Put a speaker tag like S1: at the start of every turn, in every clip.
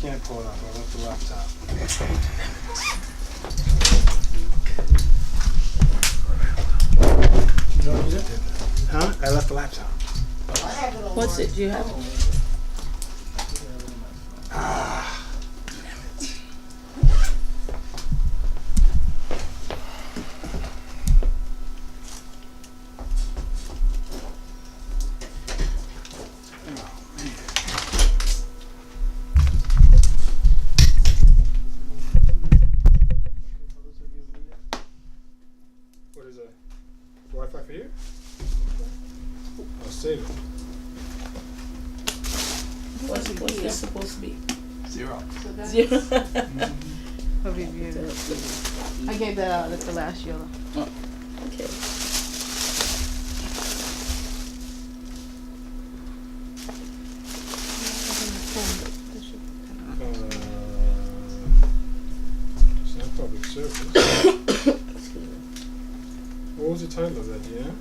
S1: can't pull it up. I left the laptop. You know what you did? Huh? I left the laptop.
S2: What's it? Do you have it?
S1: Ah. What is that? Wi-Fi for you? I'll save it.
S2: What's this supposed to be?
S3: 0.
S2: Zero.
S4: For review. I gave that out at the last year.
S2: Oh, okay.
S1: It's not public service. What was the title of that, do you know?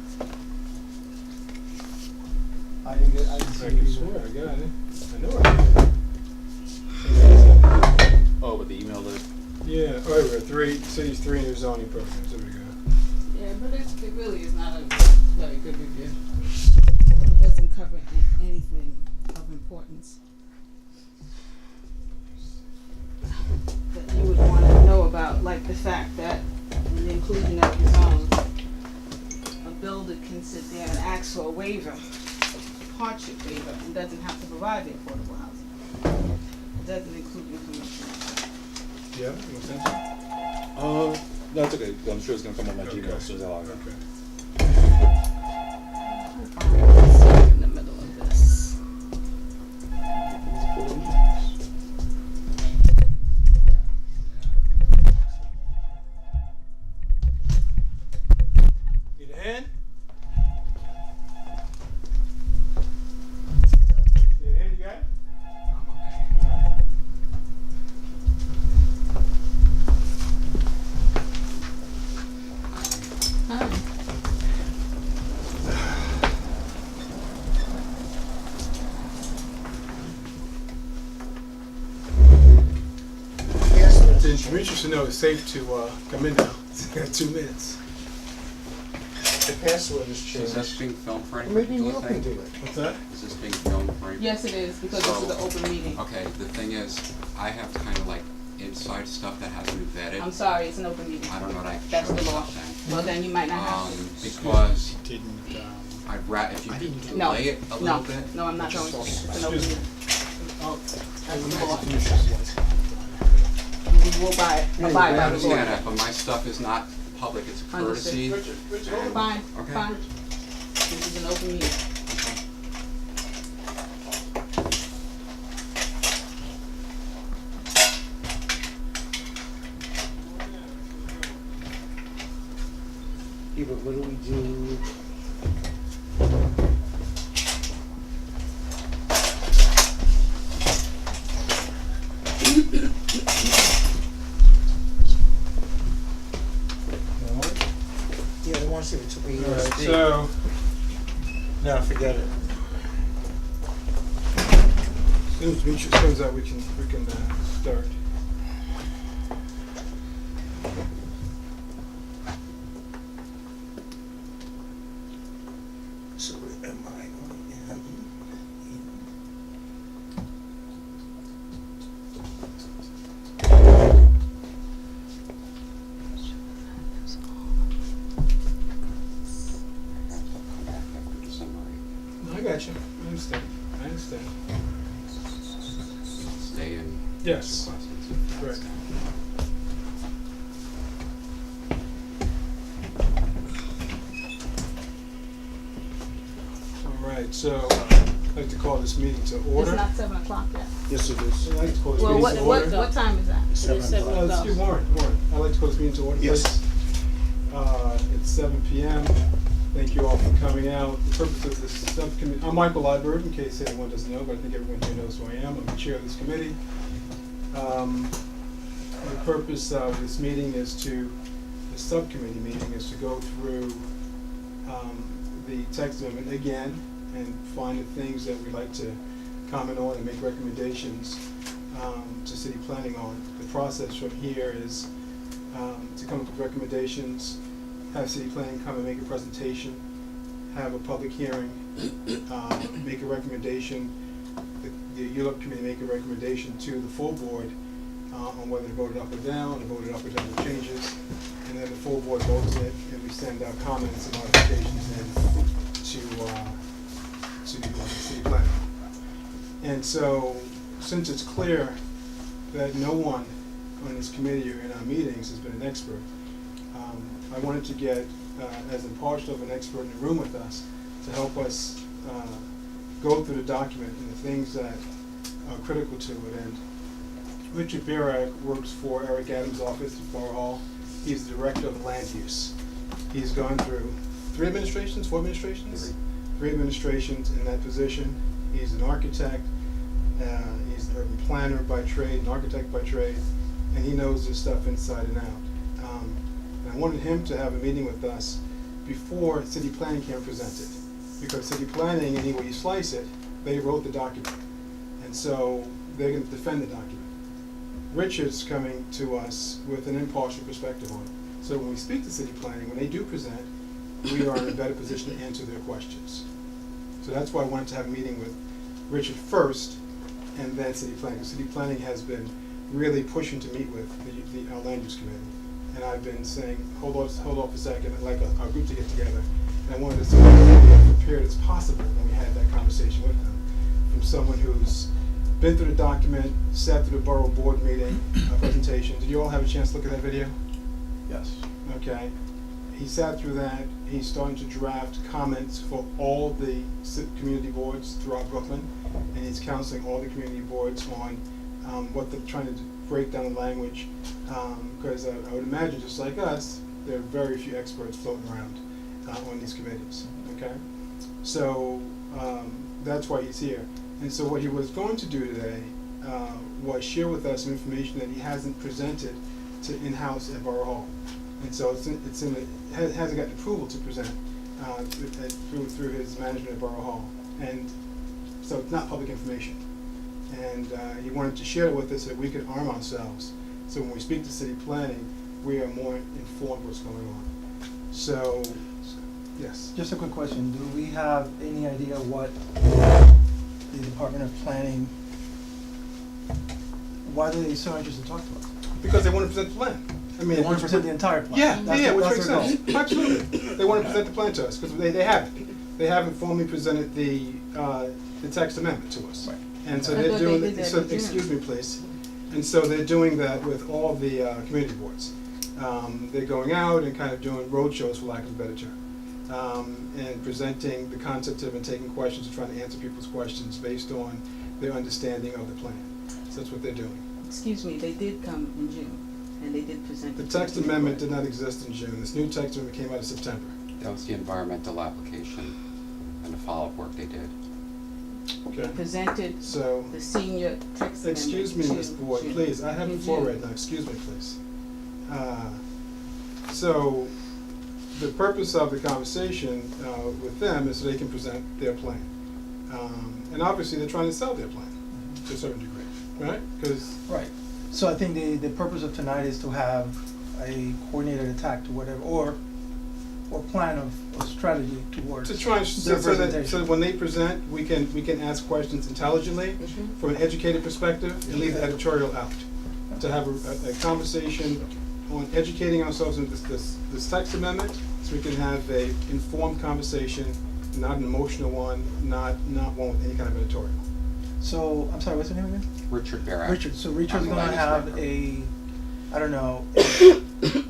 S3: I didn't see
S1: I
S3: it
S1: can
S3: either.
S1: swear I got it. I know I did.
S5: Oh, but the email that.
S1: Yeah, oh, we're at 3 cities, 3 new zoning programs. There we go.
S4: Yeah, but it really is not a very good review. It doesn't cover anything of importance that you would want to know about, like the fact that in the inclusion of the zone, a builder can sit there and ask for a waiver, hardship waiver, and doesn't have to provide the affordable housing. It doesn't include information.
S1: Yeah, makes sense.
S5: That's okay. I'm sure it's gonna come on my Gmail as soon as I log in.
S1: Okay.
S4: In the middle of this.
S1: Need a hand? Need a hand, you got it?
S4: Hi.
S1: To introduce you should know it's safe to come in now. 2 minutes.
S3: The password is
S6: Is
S3: changed.
S6: this being filmed for any
S3: Maybe you
S6: particular
S3: can
S6: thing?
S3: do it.
S1: What's that?
S6: Is this being filmed for any?
S4: Yes, it is, because this is an open meeting.
S6: Okay, the thing is, I have kind of like inside stuff that hasn't been vetted.
S4: I'm sorry, it's an open meeting.
S6: I don't know that I
S4: That's
S6: can
S4: the
S6: show
S4: law.
S6: something.
S4: Well, then you might not have to.
S6: Because
S1: Didn't,
S6: I'd if you could
S4: No,
S6: delay it a
S4: no,
S6: little bit.
S4: no, I'm not going to. It's an open
S1: Excuse me.
S4: meeting.
S1: oh,
S4: That's the law.
S1: you
S4: We will abide by
S6: I
S4: the law.
S6: understand that, but my stuff is not public, it's a courtesy. and-
S4: Fine,
S6: Okay.
S4: fine. This is an open meeting.
S3: Yeah, but what do we do? Yeah, they want to see if it took a
S1: Alright,
S3: USB.
S1: so,
S3: No, forget it.
S1: as soon as Demetrius comes out, we can start.
S3: So where am I?
S1: No, I got you. I understand.
S6: Stay in.
S1: Yes. Right. All right, so I'd like to call this meeting to order.
S4: It's not 7 o'clock yet.
S3: Yes, it is.
S1: I'd like to call this
S4: Well,
S1: meeting
S4: what,
S1: to order.
S4: what time is that?
S3: Seven
S2: seven.
S3: o'clock.
S1: Let's do Warren. I'd like to call this meeting to order,
S3: Yes.
S1: please. It's 7 p.m. Thank you all for coming out. The purpose of this subcommittee, I'm Michael Librurd, in case anyone doesn't know, but I think everyone here knows who I am. I'm the chair of this committee. The purpose of this meeting is the subcommittee meeting is to go through the text amendment again and find the things that we'd like to comment on and make recommendations to city planning on. The process from here is to come up with recommendations, have city planning come and make a presentation, have a public hearing, make a recommendation, the ULURP committee make a recommendation to the full board on whether to vote it up or down, or vote it up or down with changes, and then the full board votes it, and we send out comments and modifications in to the city planning. And so, since it's clear that no one on this committee or in our meetings has been an expert, I wanted to get as impartial of an expert in the room with us to help us go through the document and the things that are critical to it. And Richard Birack works for Eric Adams' office at Borough Hall. He's the director of land use. He's gone through 4 administrations? 3 administrations in that position. He's an architect. He's an urban planner by trade, an architect by trade, and he knows this stuff inside and out. And I wanted him to have a meeting with us before city planning came presented, because city planning, any way you slice it, they wrote the document, and so they're going to defend the document. Richard's coming to us with an impartial perspective on it. So when we speak to city planning, when they do present, we are in a better position to answer their questions. So that's why I wanted to have a meeting with Richard first, and then city planning. Because city planning has been really pushing to meet with our land use committee. And I've been saying, hold off a second, I'd like our group to get together. And I wanted to see be as prepared as possible when we had that conversation with them. From someone who's been through the document, sat through the borough board meeting, presentation. Did you all have a chance to look at that video?
S3: Yes.
S1: Okay. He sat through that. He's starting to draft comments for all the community boards throughout Brooklyn, and he's counseling all the community boards on what they're trying to break down the language, because I would imagine, just like us, there are very few experts floating around on these committees. Okay, so that's why he's here. And so what he was going to do today was share with us some information that he hasn't presented to in-house at Borough Hall. And so hasn't gotten approval to present through his management at Borough Hall. And so it's not public information. And he wanted to share it with us so that we could arm ourselves. So when we speak to city planning, we are more informed what's going on. So, yes.
S7: Just a quick question. Do we have any idea what the Department of Planning, why are they so interested to talk to us?
S1: Because they want to present the plan. I mean,
S7: They want to present the entire plan?
S1: Yeah, which makes
S7: their
S1: sense.
S7: goal.
S1: Absolutely. They want to present the plan to us, because they haven't. They haven't formally presented the text amendment to us.
S7: Right.
S1: And so
S4: I
S1: they're
S4: thought they
S1: doing,
S4: did that
S1: so,
S4: in June.
S1: excuse me, please. And so they're doing that with all the community boards. They're going out and kind of doing road shows, for lack of a better term, and presenting the concept of and taking questions and trying to answer people's questions based on their understanding of the plan. So that's what they're doing.
S2: Excuse me, they did come in June, and they did present.
S1: The
S2: it to
S1: text
S2: the
S1: amendment
S2: board.
S1: did not exist in June. This new text amendment came out in September.
S6: That was the environmental application and the follow-up work they did.
S2: They
S1: Okay.
S2: presented
S1: So,
S2: the senior text amendment.
S1: excuse me,
S2: to
S1: Ms. Boyd,
S2: June.
S1: please. I have the
S2: In
S1: floor
S2: June.
S1: right now. Excuse me, please. So, the purpose of the conversation with them is so they can present their plan. And obviously, they're trying to sell their plan to a certain degree, right? Because
S7: Right. So I think the purpose of tonight is to have a coordinated attack to whatever, or plan of strategy towards
S1: to try and
S7: their
S1: so that
S7: presentation.
S1: when they present, we can ask questions intelligently
S2: Mhm.
S1: from an educated perspective and leave the editorial out. To have a conversation on educating ourselves in this text amendment, so we can have a informed conversation, not an emotional one, not one with any kind of editorial.
S7: So, I'm sorry, what's your name again?
S6: Richard Birack.
S7: Richard. So Richard's
S6: I'm the
S7: gonna
S6: land
S7: have
S6: inspector.
S7: I don't know,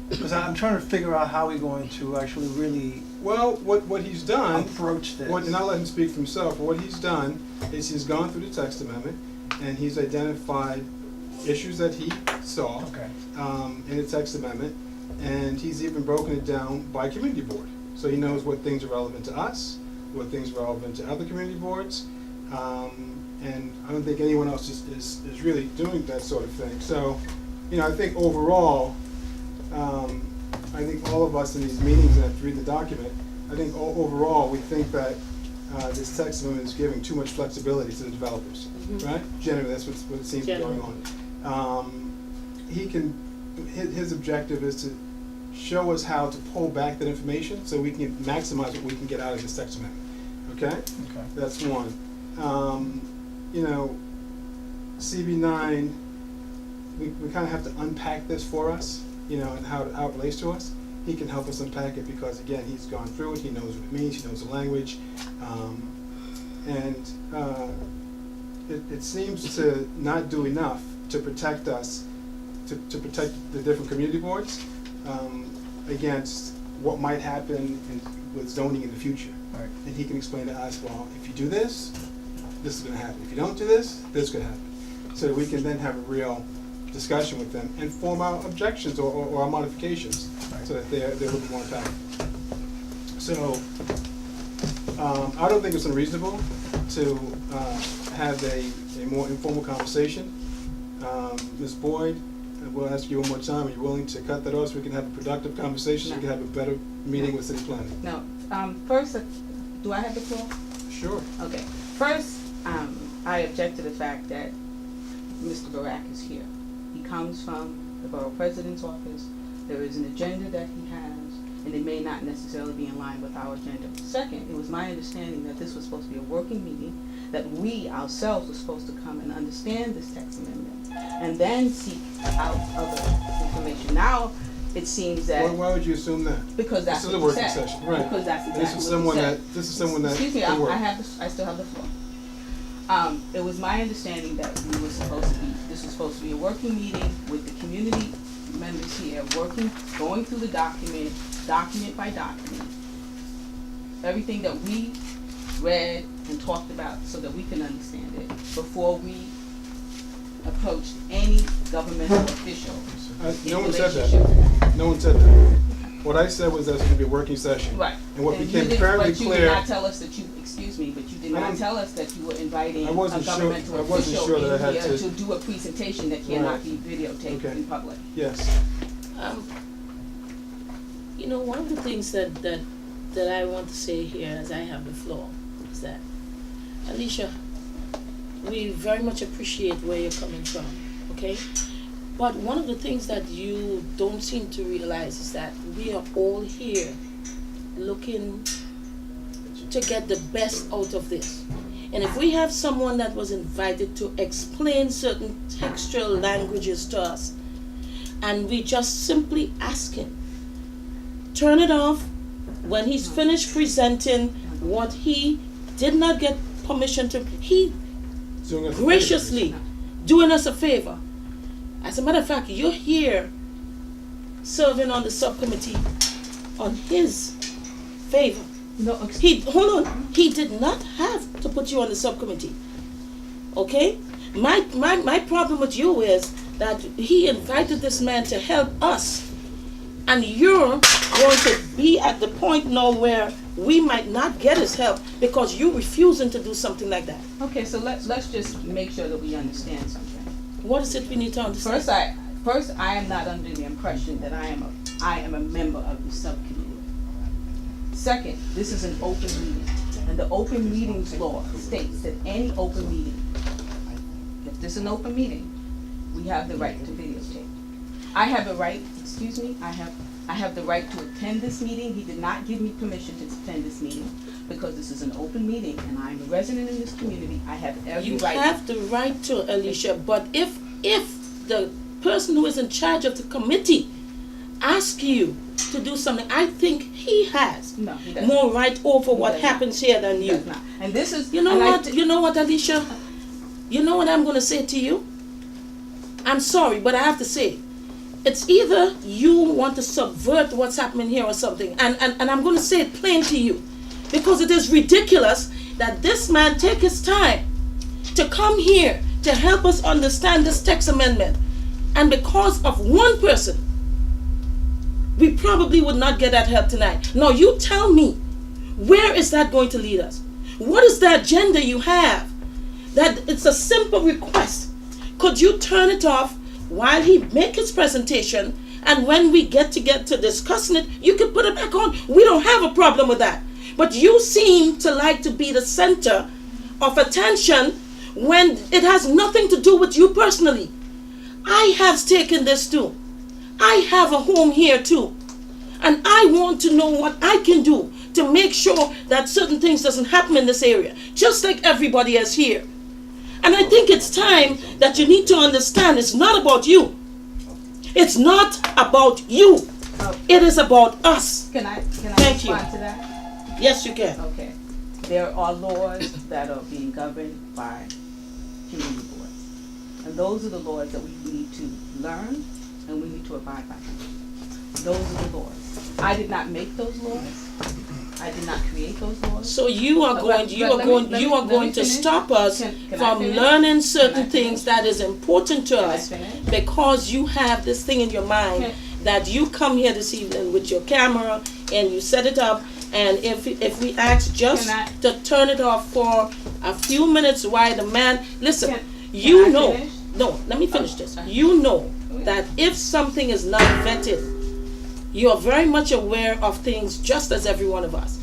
S7: because I'm trying to figure out how we're going to actually really
S1: Well, what he's done,
S7: approach this.
S1: and I'll let him speak for himself, but what he's done is he's gone through the text amendment and he's identified issues that he saw
S7: Okay.
S1: in the text amendment, and he's even broken it down by community board. So he knows what things are relevant to us, what things are relevant to other community boards, and I don't think anyone else is really doing that sort of thing. So, I think overall, I think all of us in these meetings, and have to read the document, I think overall we think that this text amendment is giving too much flexibility to the developers, right? Generally, that's what it seems to be going on. His objective is to show us how to pull back that information so we can maximize what we can get out of this text amendment, okay?
S7: Okay.
S1: That's one. You know, CB9, we kind of have to unpack this for us, you know, and how it relates to us. He can help us unpack it because, again, he's gone through it, he knows what it means, he knows the language. It seems to not do enough to protect us, to protect the different community boards against what might happen with zoning in the future.
S7: Right.
S1: And he can explain to us, well, if you do this, this is going to happen. If you don't do this, this could happen. So that we can then have a real discussion with them and form our objections or our modifications,
S7: Right.
S1: so that they're a little bit more impactful. So I don't think it's unreasonable to have a more informal conversation. Ms. Boyd, we'll ask you one more time, are you willing to cut that off so we can have a productive conversation, so we can have a better meeting with city planning?
S2: No, first, do I have the floor?
S1: Sure.
S2: Okay. First, I object to the fact that Mr. Birack is here. He comes from the Borough President's office. There is an agenda that he has, and it may not necessarily be in line with our agenda. Second, it was my understanding that this was supposed to be a working meeting, that we ourselves were supposed to come and understand this text amendment, and then seek out other information. Now, it seems that
S1: Why would you assume that?
S2: because that's
S1: This is a
S2: what he
S1: working
S2: said.
S1: session, right.
S2: Because that's exactly
S1: This is
S2: what
S1: someone
S2: he said. Excuse me,
S1: can work.
S2: I still have the floor. It was my understanding that this was supposed to be a working meeting with the community members here, going through the document by document. Everything that we read and talked about so that we can understand it before we approached any governmental official.
S1: No one said that. No one said that. What I said was that it's going to be a working session.
S2: Right.
S1: And what
S2: you
S1: became
S2: did-
S1: fairly
S2: But you
S1: clear.
S2: did not tell us that you, excuse me, but you did not tell us that you were inviting
S1: I
S2: a
S1: wasn't sure-
S2: governmental
S1: I wasn't
S2: official
S1: sure that I
S2: in
S1: had
S2: here
S1: to-
S2: to do a presentation that cannot
S1: Right.
S2: be videotaped
S1: Okay.
S2: in public.
S1: Yes.
S8: You know, one of the things that I want to say here as I have the floor is that, Alicia, we very much appreciate where you're coming from, okay? But one of the things that you don't seem to realize is that we are all here looking to get the best out of this. And if we have someone that was invited to explain certain textual languages to us, and we just simply ask him, turn it off when he's finished presenting what he did not get permission to, he
S1: Doing us a favor.
S8: graciously doing us a favor. As a matter of fact, you're here serving on the subcommittee on his favor.
S2: No,
S8: Hold on. He did not have to put you on the subcommittee. Okay? My problem with you is that he invited this man to help us. And you're going to be at the point now where we might not get his help because you're refusing to do something like that.
S2: okay, so let's just make sure that we understand something.
S8: What is it we need to understand?
S2: First, I am not under the impression that I am a member of the subcommittee. Second, this is an open meeting, and the open meetings law states that any open meeting, if this is an open meeting, we have the right to videotape. I have the right, I have the right to attend this meeting. He did not give me permission to attend this meeting because this is an open meeting and I'm a resident in this community. I have every right.
S8: You have the right to, Alicia, but if the person who is in charge of the committee asks you to do something, I think he has
S2: No, he doesn't.
S8: more right over what
S2: does not.
S8: happens here than
S2: He
S8: you.
S2: does not. And this is,
S8: You know
S2: and
S8: what? You know what, Alicia? You know what I'm going to say to you? I'm sorry, but I have to say, it's either you want to subvert what's happening here or something, and I'm going to say it plain to you, because it is ridiculous that this man take his time to come here to help us understand this text amendment, and because of one person, we probably would not get that help tonight. Now you tell me, where is that going to lead us? What is the agenda you have? That it's a simple request. Could you turn it off while he make his presentation, and when we get to discussing it, you can put it back on. We don't have a problem with that. But you seem to like to be the center of attention when it has nothing to do with you personally. I have taken this too. I have a home here too. And I want to know what I can do to make sure that certain things doesn't happen in this area, just like everybody else here. And I think it's time that you need to understand it's not about you. It's not about you. It is about us.
S2: Can I
S8: Thank you.
S2: respond to that?
S8: Yes, you can.
S2: Okay. There are laws that are being governed by community boards. And those are the laws that we need to learn and we need to abide by. Those are the laws. I did not make those laws. I did not create those laws.
S8: So you are going to
S2: finish.
S8: stop us
S2: Can I
S8: from
S2: finish?
S8: learning certain
S2: Can I
S8: things
S2: finish?
S8: that is important to
S2: Can I
S8: us
S2: finish?
S8: because you have this thing in your mind
S2: Can-
S8: that you come here this evening with your camera and you set it up, and if we ask just
S2: Can I-
S8: to turn it off for a few minutes while the man listen,
S2: Can
S8: you
S2: I
S8: know
S2: finish?
S8: no, let me finish this.
S2: Okay.
S8: You know that if something is not vetted, you are very much aware of things just as every one of us.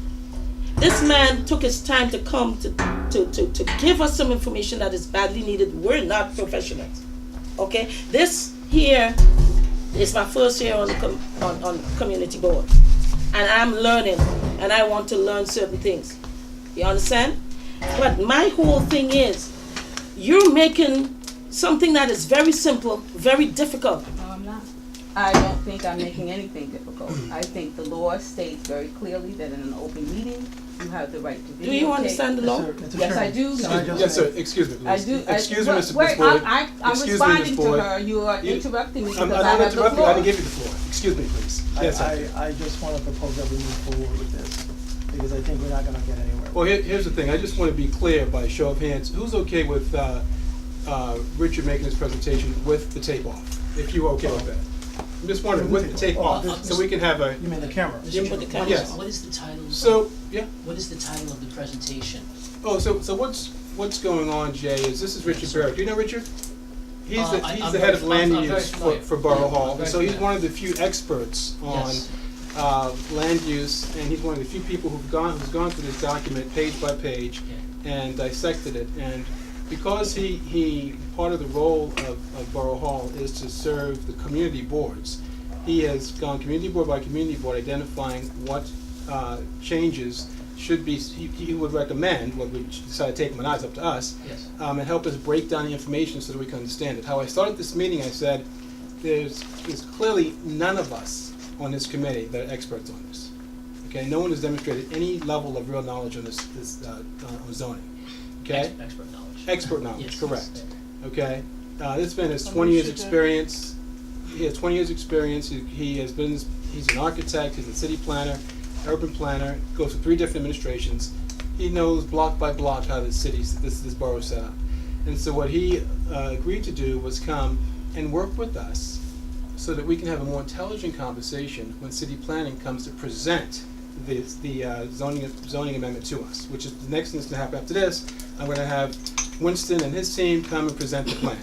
S8: This man took his time to come to give us some information that is badly needed. We're not professionals, okay? This here is my first year on community board, and I'm learning, and I want to learn certain things. You understand? But my whole thing is, you're making something that is very simple, very difficult.
S2: No, I'm not. I don't think I'm making anything difficult. I think the law states very clearly that in an open meeting, you have the right to videotape.
S8: Do you understand the law?
S2: Yes, I do.
S1: Yes, sir, excuse me, please.
S2: I do.
S1: Excuse me, Mr.
S2: Wait,
S1: Boyd.
S2: I'm
S1: Excuse me,
S2: responding
S1: Ms.
S2: to
S1: Boyd.
S2: her. You are interrupting me because
S1: I'm
S2: I
S1: not
S2: have the
S1: interrupting, I
S2: floor.
S1: didn't give you the floor. Excuse me, please. Yes, sir.
S7: I just want to propose that we move forward with this, because I think we're not gonna get anywhere.
S1: Well, here's the thing, I just want to be clear by show of hands, who's okay with Richard making his presentation with the tape off? If you're okay with that. I'm just wondering, with the tape off, so we can have a,
S7: You mean the camera?
S8: You put the camera
S1: Yes.
S9: What is the title?
S1: so, yeah.
S9: What is the title of the presentation?
S1: Oh, so what's going on, Jay, is this is Richard Birack. Do you know Richard? He's
S9: I'm
S1: the head of land
S9: I'm very
S1: use
S9: familiar.
S1: for Borough Hall,
S9: Very
S1: and so he's
S9: familiar.
S1: one of the few experts on
S9: Yes.
S1: land use, and he's one of the few people who's gone through this document page by page and dissected it. And because he part of the role of Borough Hall is to serve the community boards, he has gone community board by community board, identifying what changes should be, he would recommend, whether we decide to take them or not, it's up to us,
S9: Yes.
S1: and help us break down the information so that we can understand it. How I started this meeting, I said, there's clearly none of us on this committee that are experts on this. Okay, no one has demonstrated any level of real knowledge on this on zoning. Okay,
S9: Expert knowledge.
S1: expert knowledge,
S9: Yes.
S1: correct. Okay, this man has 20 years experience. He has 20 years experience. He has been. He's an architect. He's a city planner, urban planner. Goes through 3 different administrations. He knows block by block how this borough is set up. And so what he agreed to do was come and work with us so that we can have a more intelligent conversation when city planning comes to present the zoning amendment to us, which is the next thing that's going to happen after this. I'm going to have Winston and his team come and present the plan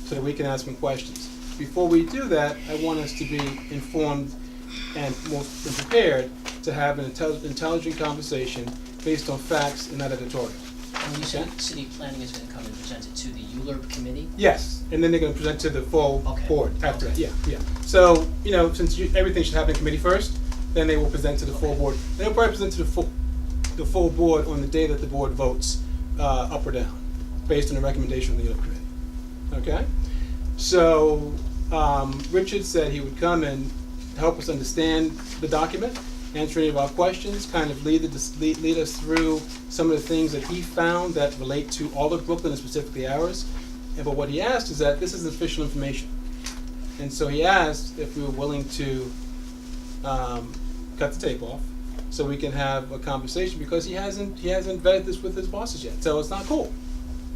S1: so that we can ask him questions. Before we do that, I want us to be informed and more prepared to have an intelligent conversation based on facts and not editorial.
S9: When you say city planning is going to come and present it to the ULURP committee?
S1: Yes, and then they're going to present to the full
S9: Okay.
S1: board after that.
S9: Okay.
S1: Yeah. So, since everything should happen in committee first, then they will present to the full
S9: Okay.
S1: board. They'll probably present to the full board on the day that the board votes up or down, based on the recommendation of the ULURP committee. Okay? So, Richard said he would come and help us understand the document, answer any of our questions, kind of lead us through some of the things that he found that relate to all of Brooklyn and specifically ours. But what he asked is that this is official information. And so he asked if we were willing to cut the tape off so we can have a conversation, because he hasn't vetted this with his bosses yet. So it's not cool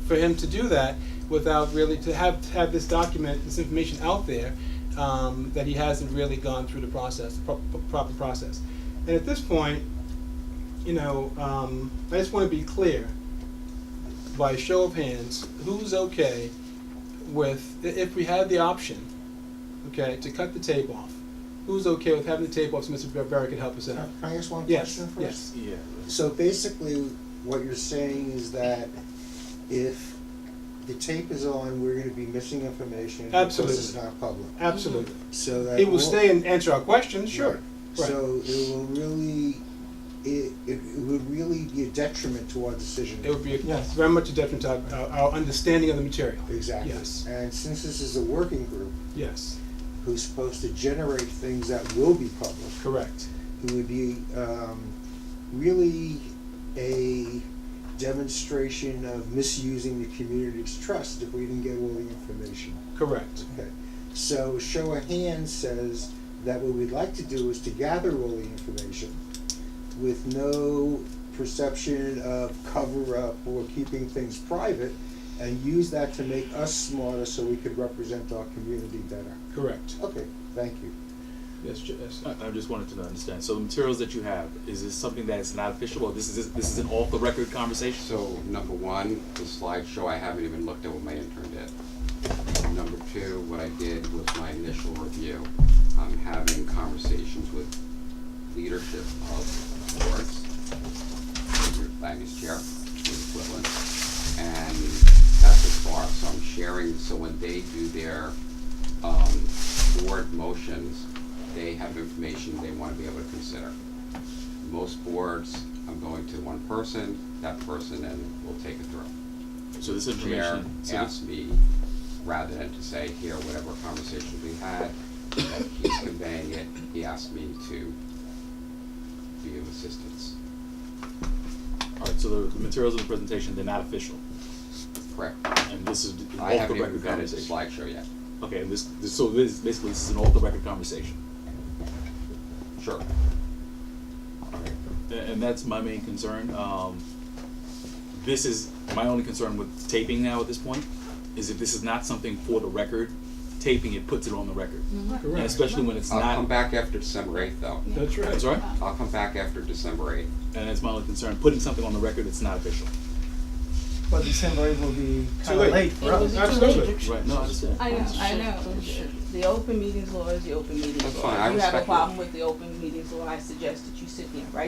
S1: for him to do that without really, to have this document, this information out there, that he hasn't really gone through the process, proper process. And at this point, I just want to be clear, by a show of hands, who's okay with, if we had the option, okay, to cut the tape off, who's okay with having the tape off so Mr. Birack can help us out?
S3: Can I ask one
S1: Yes,
S3: question first?
S1: yes.
S5: Yeah.
S3: So basically, what you're saying is that if the tape is on, we're gonna be missing information
S1: Absolutely.
S3: because it's not public.
S1: Absolutely.
S3: So that
S1: He will
S3: won't-
S1: stay and answer our questions, sure.
S3: Right.
S1: Right.
S3: So it will really, it would really be a detriment to our decision.
S1: It would be
S7: Yes.
S1: very much a detriment to our understanding of the material.
S3: Exactly.
S1: Yes.
S3: And since this is a working group
S1: Yes,
S3: who's supposed to generate things that will be public,
S1: correct.
S3: it would be really a demonstration of misusing the community's trust if we didn't get all the information.
S1: Correct.
S3: Okay. So show of hands says that what we'd like to do is to gather all the information with no perception of cover-up or keeping things private, and use that to make us smarter so we could represent our community better.
S1: Correct.
S3: Okay, thank you.
S1: Yes, yes.
S5: I just wanted to understand. So the materials that you have, is this something that is not official, or this is an off the record conversation?
S6: So, number one, the slideshow, I haven't even looked at what my intern did. Number two, what I did was my initial review. I'm having conversations with leadership of boards, your Langus chair, with equivalent, and that's as far. So I'm sharing, so when they do their board motions, they have information they want to be able to consider. Most boards, I'm going to one person, that person then will take it through.
S5: So this
S6: Chair
S5: information,
S6: asked me, rather than to say, here, whatever conversation we had, that he's conveying it, he asked me to be of assistance.
S5: all right, so the materials of the presentation, they're not official,
S6: Correct.
S5: and this is an
S6: I
S5: off the
S6: haven't even
S5: record
S6: vetted the
S5: conversation.
S6: slideshow yet.
S5: Okay, and so basically this is an off the record conversation.
S6: Sure.
S5: And that's my main concern. This is my only concern with taping now at this point, is if this is not something for the record, taping it puts it on the record. And
S1: Correct.
S5: especially when it's
S6: I'll come
S5: not,
S6: back after December 8th, though.
S1: That's right.
S5: that's right,
S6: I'll come back after December 8th.
S5: and that's my only concern, putting something on the record that's not official.
S7: But December 8th will be
S1: Too
S7: kinda
S1: late.
S7: late for
S8: It will
S7: us.
S8: be too
S1: Absolutely.
S8: late.
S5: Right, no, I understand.
S2: I know. The open meetings law is the open meetings
S6: That's
S2: law.
S6: fine, I
S2: If you have a
S6: respect it.
S2: problem with the open meetings law, I suggest that you sit there,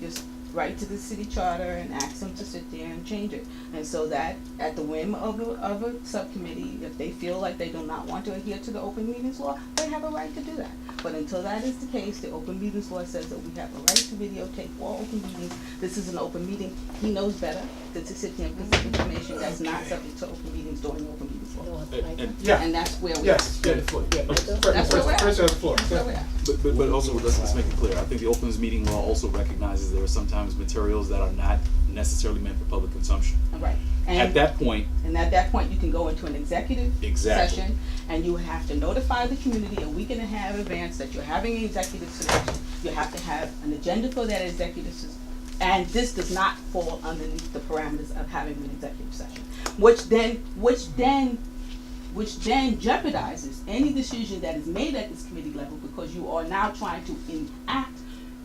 S2: just write to the city charter and ask them to sit there and change it. And so that, at the whim of a subcommittee, if they feel like they do not want to adhere to the open meetings law, they have a right to do that. But until that is the case, the open meetings law says that we have a right to videotape all open meetings. This is an open meeting. He knows better than to sit there and present information that's not subject to open meetings during the open meetings
S8: You know
S2: law.
S8: what, Michael?
S1: Yeah.
S2: And that's where we are.
S1: Yes, yeah, the floor, yeah.
S5: Okay.
S2: That's where we're at.
S1: First have the floor.
S2: That's where we're at.
S5: But also, let's make it clear, I think the openness meeting law also recognizes there are sometimes materials that are not necessarily meant for public consumption.
S2: Right.
S5: At that point,
S2: And at that point, you can go into an executive
S5: Exactly.
S2: session, and you have to notify the community a week and a half in advance that you're having an executive session. You have to have an agenda for that executive session. And this does not fall underneath the parameters of having an executive session, which then jeopardizes any decision that is made at this committee level, because you are now trying to enact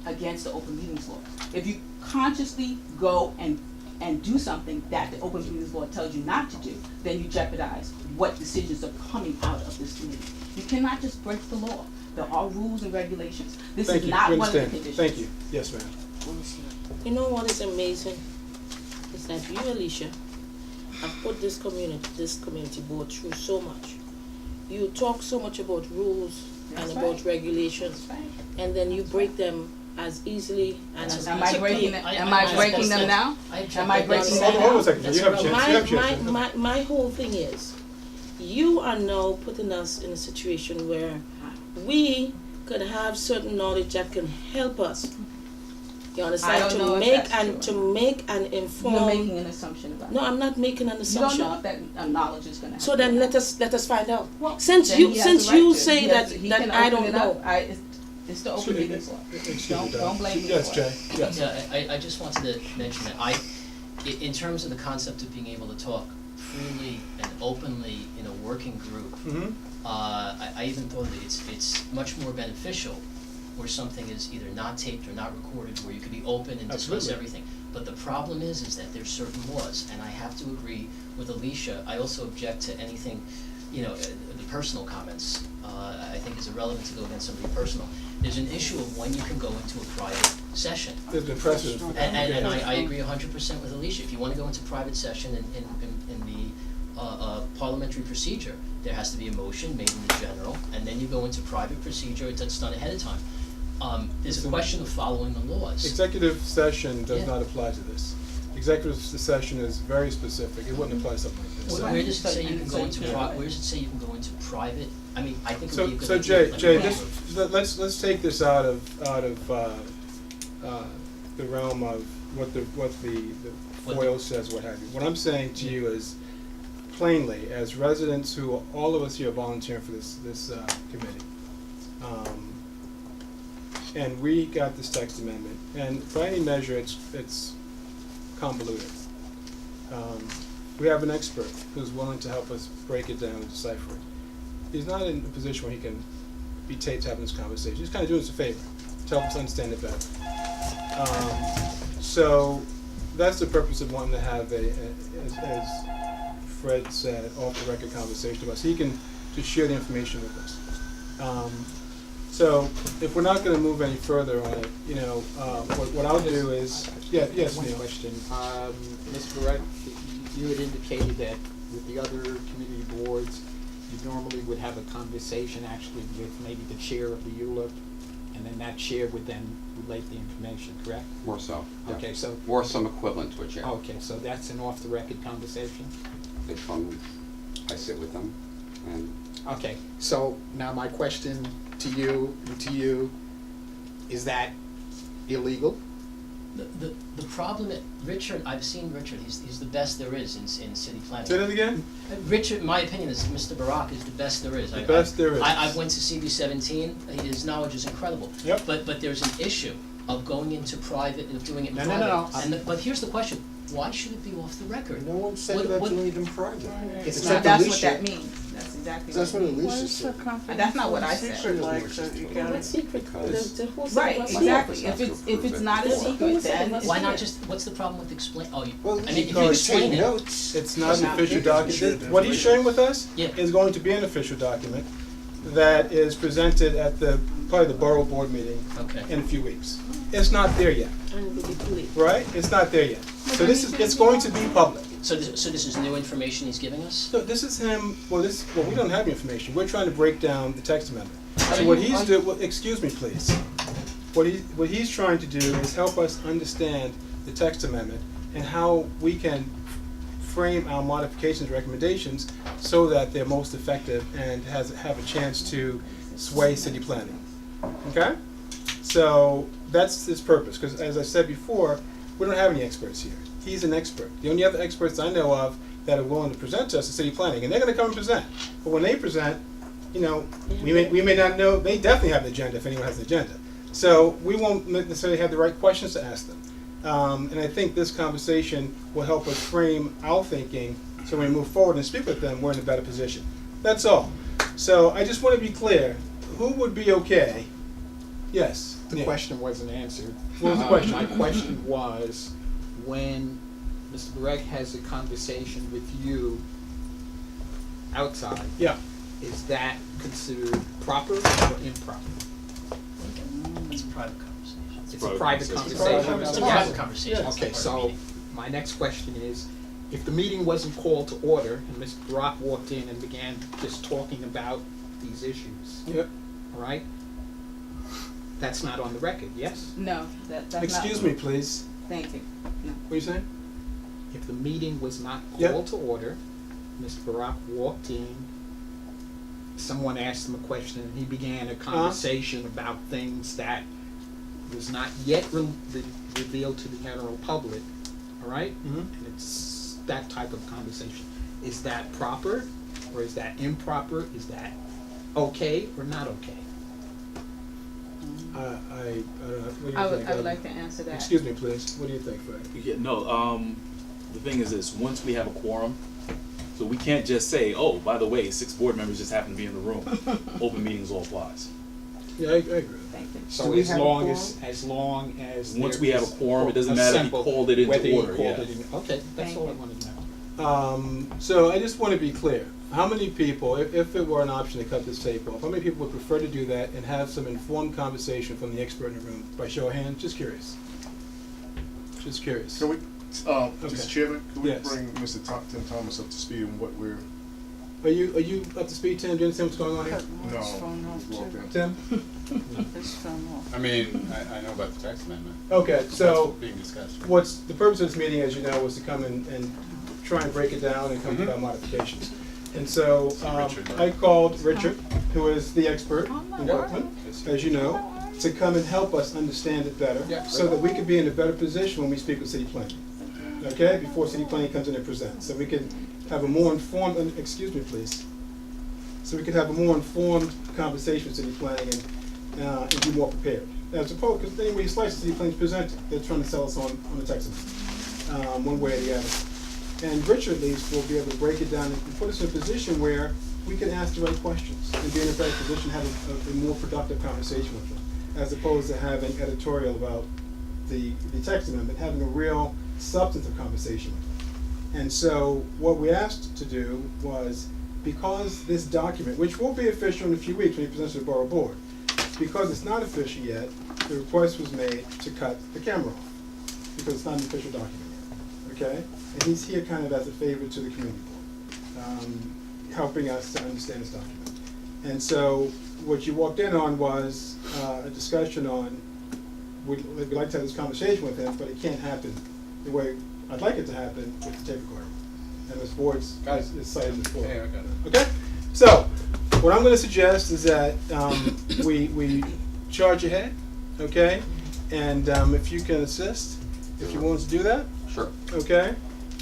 S2: against the open meetings law. If you consciously go and do something that the open meetings law tells you not to do, then you jeopardize what decisions are coming out of this committee. You cannot just break the law. There are rules and regulations. This
S1: Thank
S2: is
S1: you,
S2: not
S1: we
S2: one of the
S1: understand.
S2: conditions.
S1: Thank you. Yes, ma'am.
S8: You know what is amazing? Is that you, Alicia, have put this community board through so much. You talk so much about rules and
S2: That's
S8: about
S2: right.
S8: regulations,
S2: That's right.
S8: and then you break them as easily and as
S2: Am I breaking them,
S9: I-
S2: am
S9: I
S2: I
S9: object
S2: breaking
S9: to
S2: them
S9: that.
S2: now?
S9: I object
S2: Am I
S9: to that.
S2: breaking
S1: Hold
S2: them
S1: on a
S2: now?
S1: second, you have a chance, you have a chance.
S8: My whole thing is, you are now putting us in a situation where we could have certain knowledge that can help us. You
S2: I
S8: understand?
S2: don't know
S8: To
S2: if
S8: make
S2: that's
S8: and
S2: true.
S8: to make an
S2: You're
S8: informed.
S2: making an assumption about it.
S8: No, I'm not making an
S2: You don't
S8: assumption.
S2: know if that knowledge is gonna happen.
S8: So then let us find out.
S2: Well,
S8: Since
S2: then
S8: you
S2: he has the right to.
S8: say
S2: He
S8: that
S2: has- he
S8: that
S2: can
S8: I
S2: open
S8: don't
S2: it up.
S8: know.
S2: It's the open meetings law.
S1: Excuse me, Don.
S2: Don't blame me
S1: Yes,
S2: for it.
S1: Jay, yes.
S9: Yeah, I just wanted to mention that in terms of the concept of being able to talk freely and openly in a working group,
S1: Mm-hmm.
S9: I even thought that it's much more beneficial where something is either not taped or not recorded, where you could be open and discuss
S1: Absolutely.
S9: everything. But the problem is that there's certain laws, and I have to agree with Alicia. I also object to anything you know, the personal comments, I think is irrelevant to go against somebody personal. There's an issue of when you can go into a private session.
S1: There's been precedent for that.
S9: And I agree 100% with Alicia. If you want to go into private session in the parliamentary procedure, there has to be a motion made in the general, and then you go into private procedure. It's done ahead of time. There's a question of following the laws.
S1: Executive session does
S9: Yeah.
S1: not apply to this. Executive session is very specific. It wouldn't apply to something like this.
S9: Where does it say you can go into
S2: Yeah.
S9: where does it say you can go into private? I mean, I think it would be a good
S1: So
S9: idea.
S1: Jay,
S9: Let me-
S1: let's take this out of the realm of what the FOIL says, what have you. What I'm saying to you is, plainly, as residents who, all of us here are volunteering for this committee, and we got this text amendment, and by any measure, it's convoluted. We have an expert who's willing to help us break it down and decipher it. He's not in a position where he can be taped having this conversation. He's kind of doing us a favor to help us understand it better. So that's the purpose of wanting to have as Fred said, off-the-record conversation with us. He can just share the information with us. So if we're not going to move any further on it, you know, what I'll do is, yes,
S10: One
S1: Neil.
S10: question. Mr. Birack, you had indicated that with the other committee boards, you normally would have a conversation actually with maybe the chair of the ULURP, and then that chair would then relate the information, correct?
S6: More so. Yeah.
S10: Okay, so,
S6: Or some equivalent to a chair.
S10: okay, so that's an off-the-record conversation?
S6: They come, I sit with them, and
S10: Okay, so now my question to you and to you, is that illegal?
S9: The problem that Richard, I've seen Richard, he's the best there is in city planning.
S1: Say that again?
S9: Richard, my opinion is Mr. Birack is the best there is.
S1: The best there is.
S9: I went to CB17, his knowledge is incredible.
S1: Yep.
S9: But there's an issue of going into private, of doing it in
S10: No,
S9: private.
S10: no, no.
S9: But here's the question, why should it be off the record?
S3: No one said
S9: What-
S3: about
S9: what-
S3: doing it in private.
S10: It's
S3: Except
S2: That's what
S3: Alicia.
S2: that means. That's exactly
S3: That's what
S2: it means.
S3: Alicia said.
S2: That's not what I said.
S11: Secret like that you gotta.
S8: What secret?
S6: Because-
S8: The whole
S2: Right,
S8: secret-
S2: exactly. If it's not a
S8: Well,
S2: secret,
S8: who said
S2: then
S8: it
S2: it's
S9: Why not
S2: there.
S9: just, what's the problem with explain, oh, you,
S3: Well,
S9: I mean, if
S3: no,
S9: you
S3: it's take
S9: explain it.
S3: notes.
S1: It's not an
S11: Not
S1: official
S11: big, it's
S1: document.
S11: just
S1: What he's sharing with us
S9: Yeah.
S1: is going to be an official document that is presented at probably the borough board meeting
S9: Okay.
S1: in a few weeks. It's not there yet,
S8: And it will be too late.
S1: right? It's not there yet. So it's going to be public.
S9: So this is new information he's giving us?
S1: So this is him, we don't have the information. We're trying to break down the text amendment. So what he's doing, excuse me, please. What he's trying to do is help us understand the text amendment and how we can frame our modifications, recommendations, so that they're most effective and have a chance to sway city planning. Okay? So that's his purpose, because as I said before, we don't have any experts here. He's an expert. The only other experts I know of that are willing to present to us is city planning, and they're going to come and present. But when they present, you know, we may not know. They definitely have an agenda if anyone has an agenda. So we won't necessarily have the right questions to ask them. And I think this conversation will help us frame our thinking, so when we move forward and speak with them, we're in a better position. That's all. So I just want to be clear. Who would be okay? Yes.
S10: The
S1: Nick.
S10: question wasn't answered.
S1: What was the question?
S10: My question was, when Mr. Birack has a conversation with you outside,
S1: Yeah.
S10: is that considered proper or improper?
S9: It's a private conversation.
S10: It's a private
S9: It's a
S10: conversation.
S9: private conversation.
S10: Okay,
S9: It's part of the
S10: so
S9: meeting.
S10: my next question is, if the meeting wasn't called to order and Mr. Birack walked in and began just talking about these issues,
S1: Yep.
S10: all right? That's not on the record, yes?
S2: No, that's not.
S1: Excuse me, please.
S2: Thank you. No.
S1: What are you saying?
S10: If the meeting was not
S1: Yep.
S10: called to order, Mr. Birack walked in, someone asked him a question, and he began a conversation about things that was not yet revealed to the general public, all right?
S1: Mm-hmm.
S10: And it's that type of conversation. Is that proper, or is that improper? Is that okay or not okay?
S1: I don't know. What do you
S2: I would
S1: think?
S2: like to answer that.
S1: Excuse me, please. What do you think, Fred?
S5: Yeah, no, the thing is this, once we have a quorum, so we can't just say, oh, by the way, 6 board members just happen to be in the room. Open meetings all applies.
S1: Yeah, I agree with that.
S2: Thank you.
S10: So
S3: Do we
S10: as
S3: have a
S10: long
S3: quorum?
S10: as
S5: Once
S10: there
S5: we have
S10: is
S5: a quorum, it doesn't matter if you
S10: simple-
S5: called it into
S10: whether you
S5: order,
S10: called
S5: yeah.
S10: it in- okay, that's
S2: Thank
S10: all I
S2: you.
S10: wanted to know.
S1: So I just want to be clear. How many people, if it were an option to cut this tape off, how many people would prefer to do that and have some informed conversation from the expert in the room? By show of hands, just curious. Just curious.
S11: Can we,
S1: Okay.
S11: Mr. Chairman, can we
S1: Yes.
S11: bring Mr. Tim Thomas up to speed on what we're,
S1: Are you up to speed, Tim? Do you understand what's going on here?
S11: no,
S4: His phone off,
S11: walked
S4: too.
S11: in.
S1: Tim?
S4: His phone off.
S12: I mean, I know about the text amendment.
S1: Okay,
S12: That's
S1: so
S12: what's being discussed.
S1: what's the purpose of this meeting, as you know, was to come and try and break it down and come to our modifications. And so
S12: Richard.
S1: I called Richard, who is the expert in Brooklyn, as you know, to come and help us understand it better,
S12: Yeah.
S1: so that we could be in a better position when we speak with city planning. Okay, before city planning comes in and presents, so we can have a more informed, excuse me, please. So we could have a more informed conversation with city planning and be more prepared. As opposed, because anyway you slice it, city planning's presented, they're trying to sell us on the text amendment, one way or the other. And Richard, at least, will be able to break it down and put us in a position where we can ask the right questions and be in a better position to have a more productive conversation with them, as opposed to having editorial about the text amendment, having a real substantive conversation with them. And so what we asked to do was, because this document, which will be official in a few weeks when he presents to the Borough Board, because it's not official yet, the request was made to cut the camera off, because it's not an official document yet, okay? And he's here kind of as a favor to the community board, helping us to understand this document. And so what you walked in on was a discussion on, we'd like to have this conversation with him, but it can't happen the way I'd like it to happen with the tape recorder. And this board's is cited before.
S12: Yeah, I got it.
S1: Okay? So, what I'm gonna suggest is that we charge ahead, okay? And if you can assist, if you want us to do that,
S6: Sure.
S1: okay?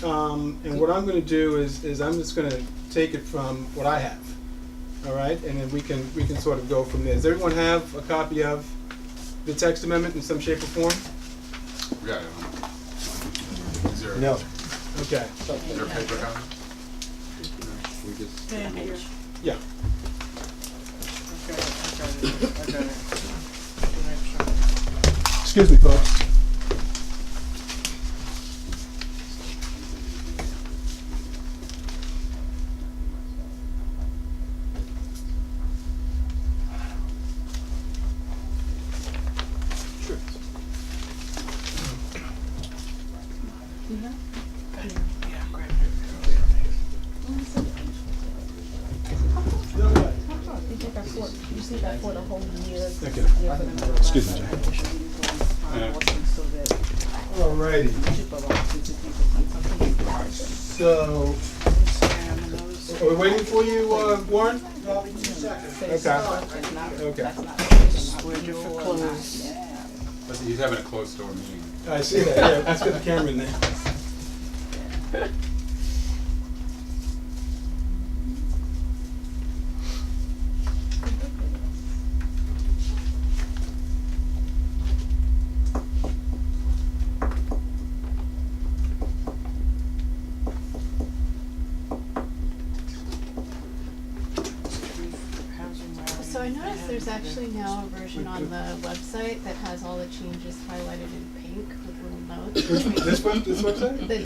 S1: And what I'm gonna do is I'm just gonna take it from what I have, all right? And then we can sort of go from there. Does everyone have a copy of the text amendment in some shape or form?
S12: Yeah. Is there,
S3: No.
S1: Okay,
S12: is there a paper copy?
S6: We just,
S1: yeah.
S4: I got it.
S1: Excuse me, folks.
S2: You see that for the whole year.
S1: Thank you. Excuse me, Jack. Alrighty. So, are we waiting for you, Warren?
S2: Okay.
S1: Okay.
S4: We're due for close.
S12: But he's having a closed door meeting.
S1: I see that, yeah, let's get the camera in there.
S13: So I noticed there's actually now a version on the website that has all the changes highlighted in pink with little notes.
S1: This website?
S13: The